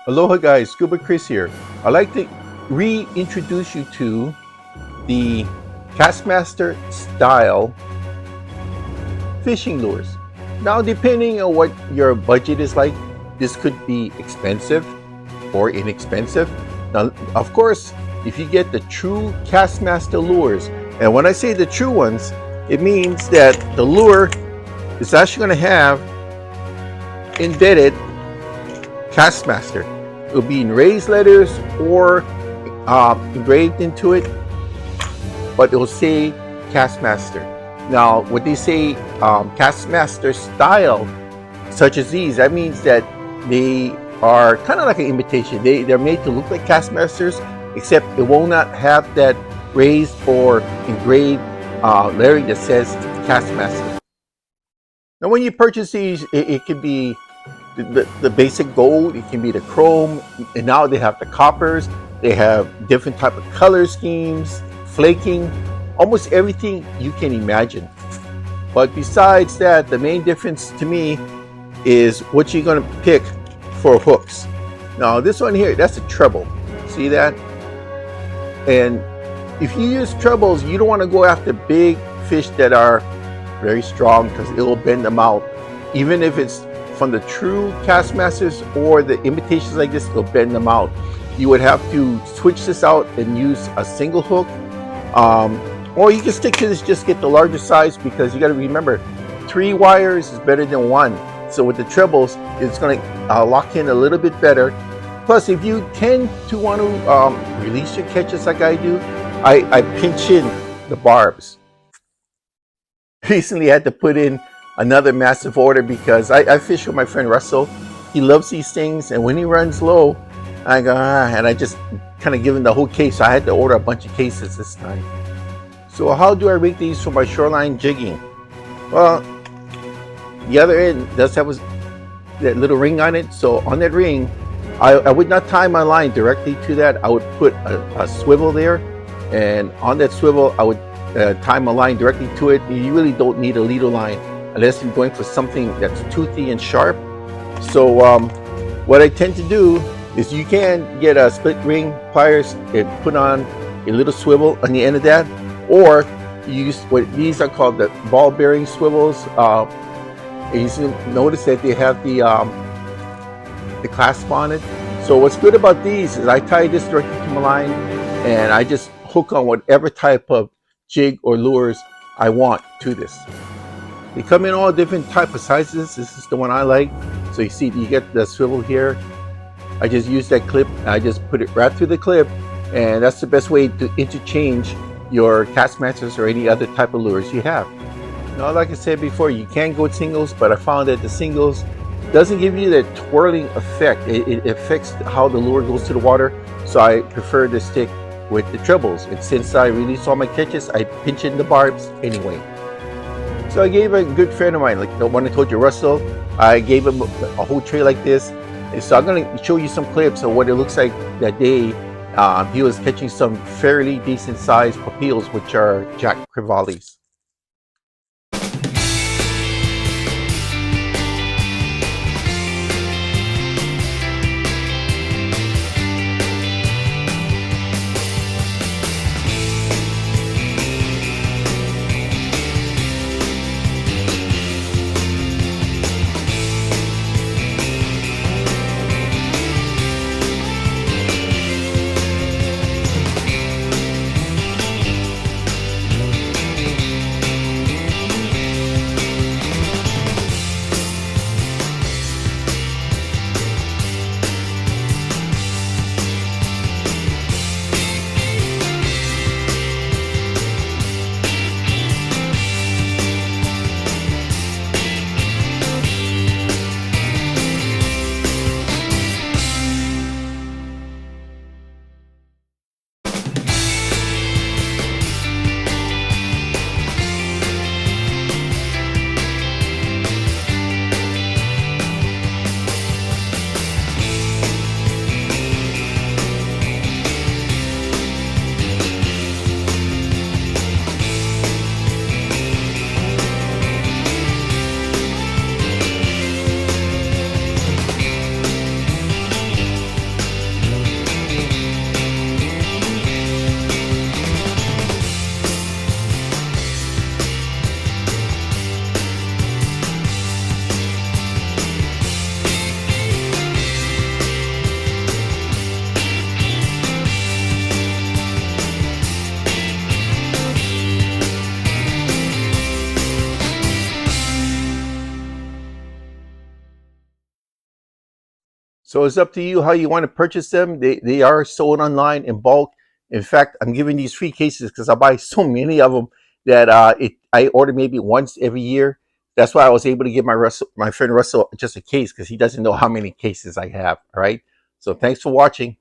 Aloha guys, Scuba Chris here. I'd like to reintroduce you to the Kastmaster style fishing lures. Now, depending on what your budget is like, this could be expensive or inexpensive. Now, of course, if you get the true Kastmaster lures, and when I say the true ones, it means that the lure is actually going to have embedded Kastmaster. It will be in raised letters or engraved into it, but it will say Kastmaster. Now, what they say, Kastmaster style, such as these, that means that they are kind of like an imitation. They're made to look like Kastmasters, except it will not have that raised or engraved lettering that says Kastmaster. Now, when you purchase these, it can be the basic gold, it can be the chrome, and now they have the coppers, they have different type of color schemes, flaking, almost everything you can imagine. But besides that, the main difference to me is what you're going to pick for hooks. Now this one here, that's a treble, see that? And if you use trebles, you don't want to go after big fish that are very strong, because it will bend them out. Even if it's from the true Kastmasters or the imitations like this, it'll bend them out. You would have to switch this out and use a single hook, or you can stick to this, just get the larger size, because you got to remember 3 wires is better than 1. So with the trebles, it's going to lock in a little bit better. Plus, if you tend to want to release your catches like I do, I pinch in the barbs. Recently I had to put in another massive order because I fish with my friend Russell. He loves these things, and when he runs low, I go, and I just kind of give him the whole case. I had to order a bunch of cases this time. So how do I rig these for my shoreline jigging? Well, the other end does have that little ring on it. So on that ring, I would not tie my line directly to that. I would put a swivel there, and on that swivel, I would tie my line directly to it. You really don't need a leader line unless you're going for something that's toothy and sharp. So what I tend to do is, you can get a split ring pliers and put on a little swivel on the end of that, or use what these are called the ball bearing swivels. You notice that they have the clasp on it. So what's good about these is I tie this directly to my line, and I just hook on whatever type of jig or lures I want to this. They come in all different type of sizes. This is the one I like. So you see, you get the swivel here. I just use that clip, I just put it right through the clip, and that's the best way to interchange your Kastmasters or any other type of lures you have. Now, like I said before, you can go with singles, but I found that the singles doesn't give you that twirling effect. It affects how the lure goes to the water, so I prefer to stick with the trebles. And since I release all my catches, I pinch in the barbs anyway. So I gave a good friend of mine, like the one I told you, Russell, I gave him a whole tray like this. And so I'm going to show you some clips of what it looks like that day. He was catching some fairly decent sized papilles, which are Jack Crevalles. So it's up to you how you want to purchase them. They are sold online in bulk. In fact, I'm giving these free cases because I buy so many of them that I order maybe once every year. That's why I was able to give my friend Russell just a case because he doesn't know how many cases I have. All right. So thanks for watching.